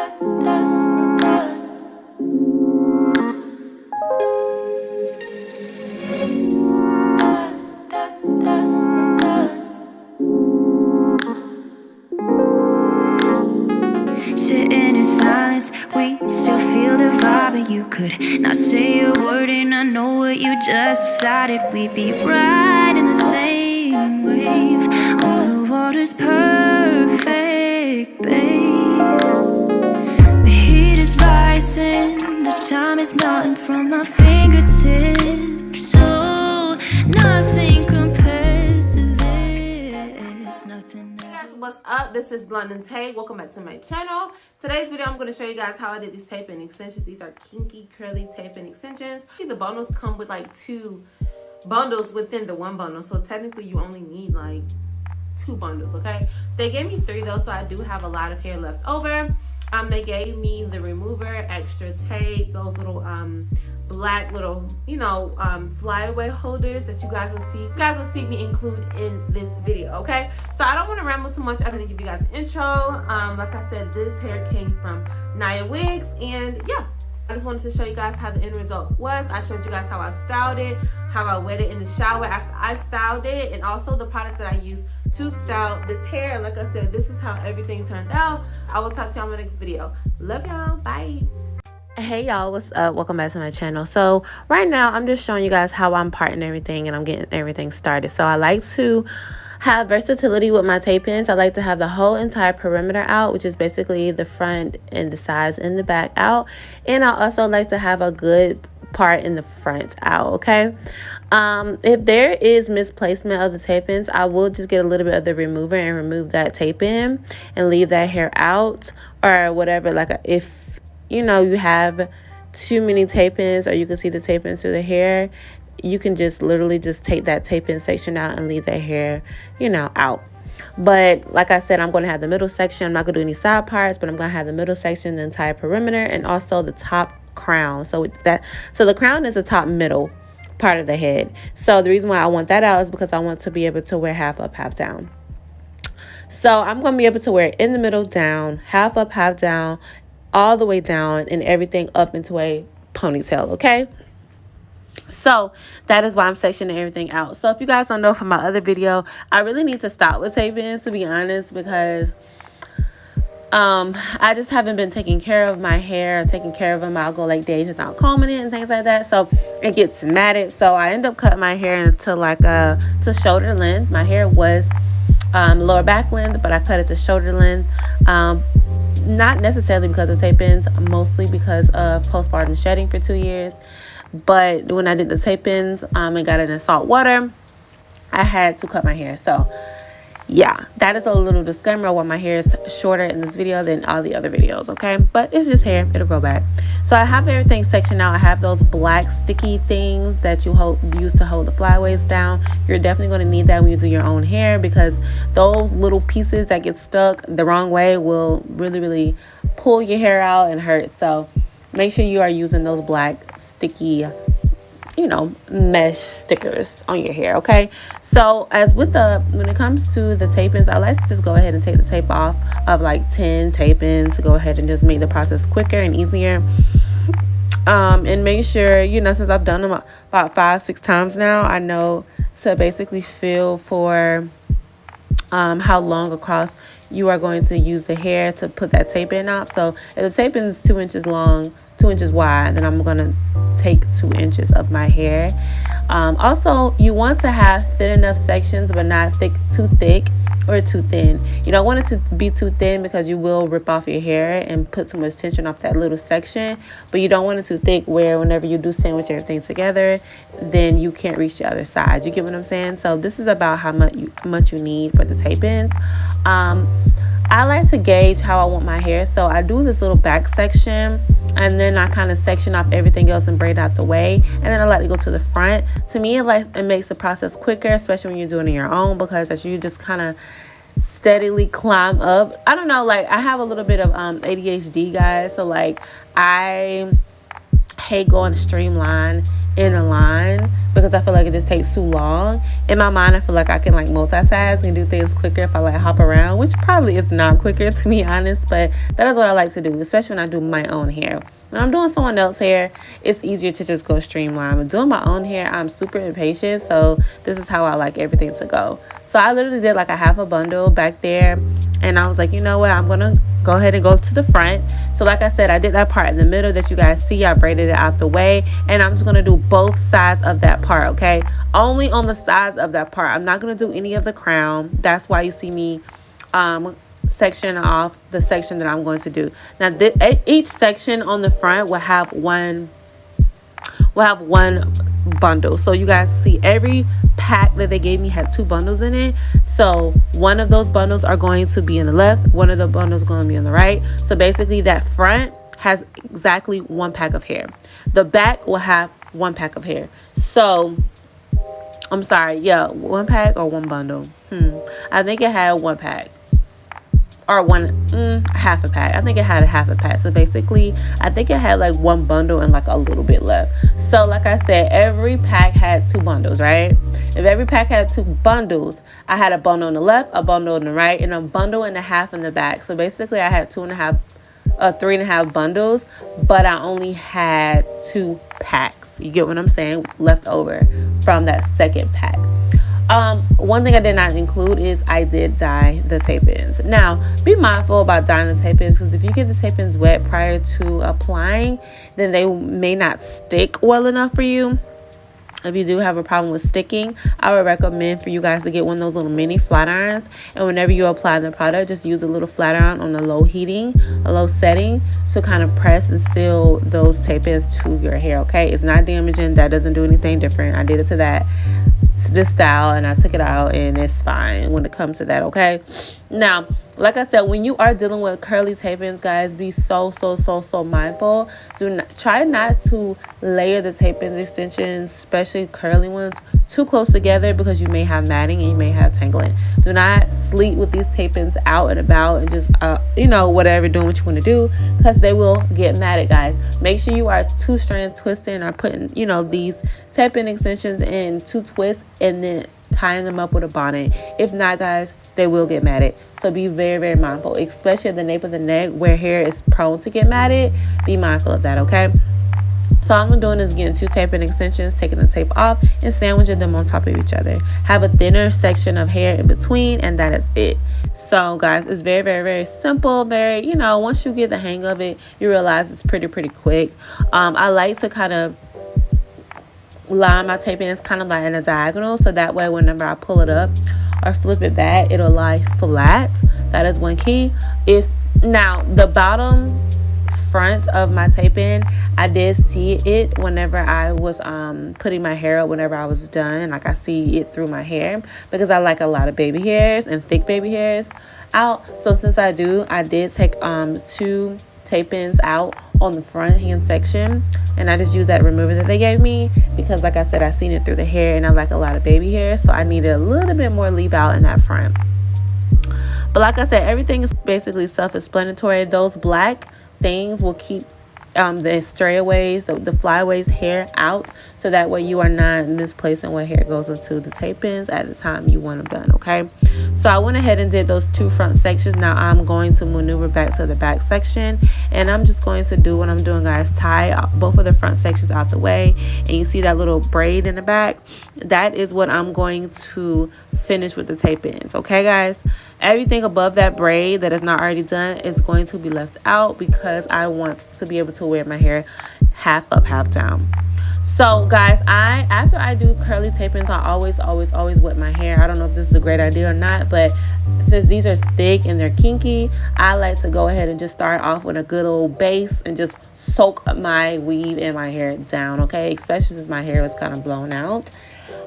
Sitting in silence, we still feel the vibe, but you could not say a word, and I know what you just decided. We'd be right in the same wave. Oh, the water's perfect, babe. The heat is rising, the time is melting from my fingertips. So nothing compares to this, nothing. Hey guys, what's up? This is London Tape. Welcome back to my channel. Today's video, I'm going to show you guys how I did these tape and extensions. These are Kinky curly tape and extensions. The bundles come with like 2 bundles within the 1 bundle, so technically you only need like 2 bundles. Okay, they gave me 3 though, so I do have a lot of hair left over. They gave me the remover, extra tape, those little black little, you know, flyaway holders that you guys will see. You guys will see me include in this video. Okay, so I don't want to ramble too much. I'm gonna give you guys an intro. Like I said, this hair came from Niawigs, and yeah, I just wanted to show you guys how the end result was. I showed you guys how I styled it, how I wet it in the shower after I styled it, and also the products that I used to style this hair. Like I said, this is how everything turned out. I will talk to y'all in the next video. Love y'all. Bye. Hey y'all, what's up? Welcome back to my channel. So right now I'm just showing you guys how I'm parting everything and I'm getting everything started. So I like to have versatility with my tape ins. I like to have the whole entire perimeter out, which is basically the front and the sides and the back out. And I also like to have a good part in the front out. Okay, if there is misplacement of the tape ins, I will just get a little bit of the remover and remove that tape in and leave that hair out, or whatever. Like if you know you have too many tape ins, or you can see the tape ins through the hair, you can just literally just take that tape in section out and leave that hair, you know, out. But like I said, I'm going to have the middle section. I'm not going to do any side parts, but I'm going to have the middle section, the entire perimeter, and also the top crown. So the crown is the top middle part of the head. So the reason why I want that out is because I want to be able to wear half up, half down. So I'm going to be able to wear it in the middle, down, half up, half down, all the way down, and everything up into a ponytail. Okay, so that is why I'm sectioning everything out. So if you guys don't know from my other video, I really need to stop with tape ins, to be honest, because I just haven't been taking care of my hair, taking care of them. I'll go like days without combing it and things like that, so it gets matted. So I end up cutting my hair into like to shoulder length. My hair was lower back length, but I cut it to shoulder length. Not necessarily because of tape ins, mostly because of postpartum shedding for 2 years. But when I did the tape ins and got it in salt water, I had to cut my hair. So yeah, that is a little disclaimer why my hair is shorter in this video than all the other videos. Okay, but it's just hair, it'll grow back. So I have everything sectioned out. I have those black sticky things that you use to hold the flyaways down. You're definitely going to need that when you do your own hair, because those little pieces that get stuck the wrong way will really pull your hair out and hurt. So make sure you are using those black sticky, you know, mesh stickers on your hair. Okay, so when it comes to the tape ins, I like to just go ahead and take the tape off of like 10 tape ins to go ahead and just make the process quicker and easier. And make sure, you know, since I've done them about 5-6 times now, I know to basically feel for how long across you are going to use the hair to put that tape in off. So if the tape in is 2 inches long, 2 inches wide, then I'm gonna take 2 inches of my hair. Also, you want to have thin enough sections, but not too thick or too thin. You don't want it to be too thin because you will rip off your hair and put too much tension off that little section. But you don't want it too thick where whenever you do sandwich everything together, then you can't reach the other side. You get what I'm saying? So this is about how much you need for the tape ins. I like to gauge how I want my hair, so I do this little back section, and then I kind of section off everything else and braid out the way, and then I like to go to the front. To me, it makes the process quicker, especially when you're doing it on your own, because as you just kind of steadily climb up, I don't know, like I have a little bit of ADHD, guys, so like I hate going to streamline in a line because I feel like it just takes too long. In my mind, I feel like I can like multitask and do things quicker if I like hop around, which probably is not quicker to be honest, but that is what I like to do, especially when I do my own hair. When I'm doing someone else's hair, it's easier to just go streamline. But doing my own hair, I'm super impatient, so this is how I like everything to go. So I literally did like a half a bundle back there, and I was like, you know what, I'm gonna go ahead and go to the front. So like I said, I did that part in the middle that you guys see. I braided it out the way, and I'm just gonna do both sides of that part, okay? Only on the sides of that part. I'm not gonna do any of the crown. That's why you see me section off the section that I'm going to do. Now each section on the front will have one bundle. So you guys see every pack that they gave me had 2 bundles in it. So one of those bundles are going to be in the left, one of the bundles is going to be on the right. So basically that front has exactly 1 pack of hair. The back will have 1 pack of hair. So I'm sorry, yeah, 1 pack or 1 bundle. I think it had 1 pack. Or half a pack. I think it had a half a pack. So basically, I think it had like 1 bundle and like a little bit left. So like I said, every pack had 2 bundles, right? If every pack had 2 bundles, I had a bundle on the left, a bundle on the right, and a bundle and a half in the back. So basically, I had 3.5 bundles, but I only had 2 packs. You get what I'm saying? Left over from that second pack. One thing I did not include is I did dye the tape-ins. Now, be mindful about dyeing the tape-ins, because if you get the tape-ins wet prior to applying, then they may not stick well enough for you. If you do have a problem with sticking, I would recommend for you guys to get one of those little mini flat irons, and whenever you apply the product, just use a little flat iron on a low setting to kind of press and seal those tape-ins to your hair, okay? It's not damaging. That doesn't do anything different. I did it to this style, and I took it out, and it's fine when it comes to that, okay? Now, like I said, when you are dealing with curly tape-ins, guys, be so mindful. Try not to layer the tape-in extensions, especially curly ones, too close together, because you may have matting and you may have tangling. Do not sleep with these tape-ins out and about and just whatever, doing what you want to do, because they will get matted, guys. Make sure you are 2-strand twisting or putting these tape-in extensions in 2 twists and then tying them up with a bonnet. If not, guys, they will get matted. So be very mindful, especially at the nape of the neck where hair is prone to get matted. Be mindful of that, okay? So all I'm doing is getting 2 tape-in extensions, taking the tape off, and sandwiching them on top of each other. Have a thinner section of hair in between, and that is it. So guys, it's very simple. Once you get the hang of it, you realize it's pretty quick. I like to kind of line my tape-ins kind of like in a diagonal, so that way whenever I pull it up or flip it back, it'll lie flat. That is one key. Now the bottom front of my tape-in, I did see it whenever I was putting my hair up. Whenever I was done, like, I see it through my hair, because I like a lot of baby hairs and thick baby hairs out. So since I did take 2 tape-ins out on the front hand section, and I just used that remover that they gave me, because like I said, I seen it through the hair and I like a lot of baby hair, so I needed a little bit more leave out in that front. But like I said, everything is basically self-explanatory. Those black things will keep the strayaways, the flyaways hair out, so that way you are not misplacing what hair goes into the tape-ins at the time you want them done, okay? So I went ahead and did those 2 front sections. Now I'm going to maneuver back to the back section, and I'm just going to do what I'm doing, guys. Tie both of the front sections out the way, and you see that little braid in the back? That is what I'm going to finish with the tape-ins, okay, guys? Everything above that braid that is not already done is going to be left out, because I want to be able to wear my hair half up, half down. So guys, after I do curly tape-ins, I always wet my hair. I don't know if this is a great idea or not, but since these are thick and they're kinky, I like to go ahead and just start off with a good old base and just soak my weave and my hair down, okay? Especially since my hair was kind of blown out.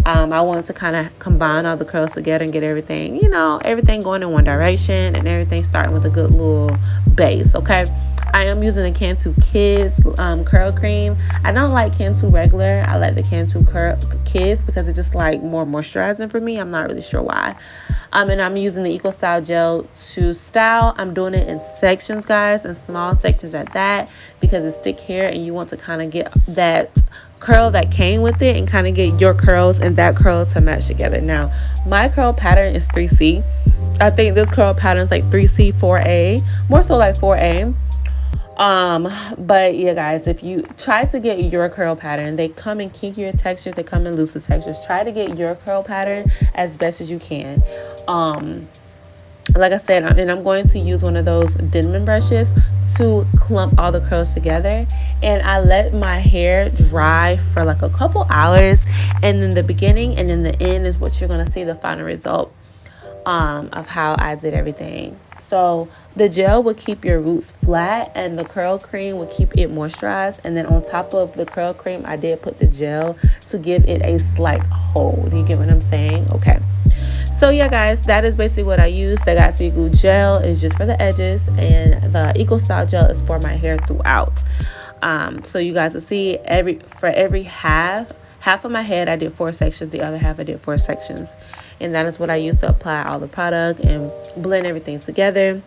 I wanted to kind of combine all the curls together and get everything, everything going in one direction, and everything starting with a good little base, okay? I am using the Cantu Kids curl cream. I don't like Cantu regular. I like the Cantu Kids because it's just like more moisturizing for me. I'm not really sure why. And I'm using the Eco Style gel to style. I'm doing it in sections, guys, in small sections at that, because it's thick hair and you want to kind of get that curl that came with it and kind of get your curls and that curl to match together. Now, my curl pattern is 3C. I think this curl pattern is like 3C, 4A, more so like 4A. But yeah, guys, if you try to get your curl pattern, they come in kinkier textures, they come in looser textures. Try to get your curl pattern as best as you can. Like I said, I'm going to use one of those Denman brushes to clump all the curls together, and I let my hair dry for like a couple hours, and then the beginning and then the end is what you're going to see the final result of how I did everything. So the gel will keep your roots flat and the curl cream will keep it moisturized, and then on top of the curl cream I did put the gel to give it a slight hold. You get what I'm saying? Okay. So yeah, guys, that is basically what I use. The Got To Be Glue gel is just for the edges, and the Eco Style gel is for my hair throughout. So you guys will see for every half of my head I did 4 sections, the other half I did 4 sections, and that is what I used to apply all the product and blend everything together.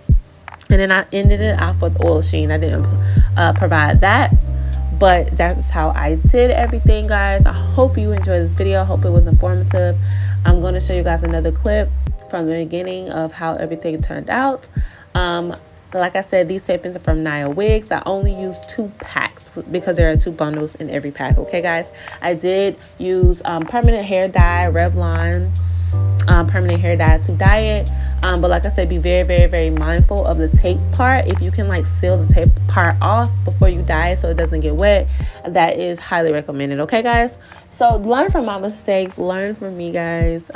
And then I ended it off with oil sheen. I didn't provide that, but that's how I did everything, guys. I hope you enjoyed this video. I hope it was informative. I'm going to show you guys another clip from the beginning of how everything turned out. Like I said, these tape-ins are from Niawigs. I only used 2 packs because there are 2 bundles in every pack. Okay, guys? I did use permanent hair dye, Revlon permanent hair dye to dye it. But like I said, be very, very, very mindful of the tape part. If you can like seal the tape part off before you dye it so it doesn't get wet, that is highly recommended. Okay, guys? So learn from my mistakes, learn from me, guys.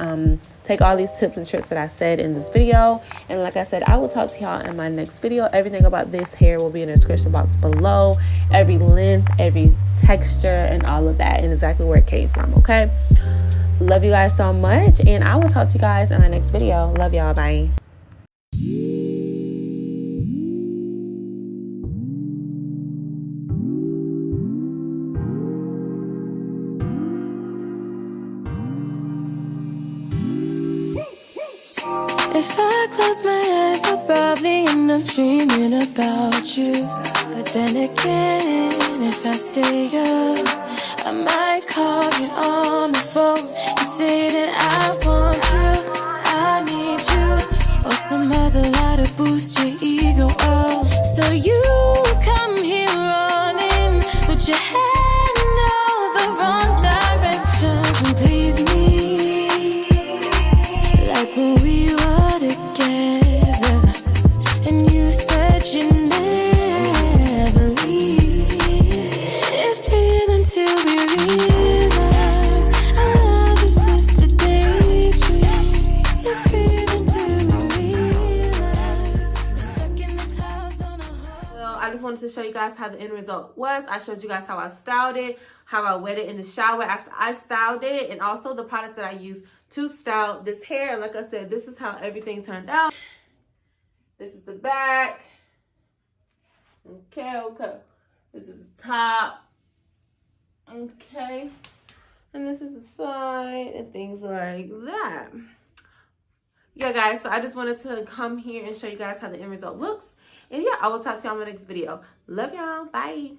Take all these tips and tricks that I said in this video, and like I said, I will talk to y'all in my next video. Everything about this hair will be in the description box below, every length, every texture, and all of that, and exactly where it came from. Okay, love you guys so much, and I will talk to you guys in my next video. Love y'all. Bye. If I close my eyes, I'll probably end up dreaming about you. But then again, if I stay up, I might call you on the phone and say that I want you, I need you, or some other lie to boost your ego up. So you come here running, put your head in all the wrong directions and please me, like when we were together, and you said you never leave. It's real until we realize our love is just a daydream. It's real until we realize we're stuck in the clouds on a whole. Well, I just wanted to show you guys how the end result was. I showed you guys how I styled it, how I wet it in the shower after I styled it, and also the products that I used to style this hair. And like I said, this is how everything turned out. This is the back. Okay. This is the top. Okay. And this is the side and things like that. Yeah, guys, so I just wanted to come here and show you guys how the end result looks. And yeah, I will talk to y'all in my next video. Love y'all. Bye.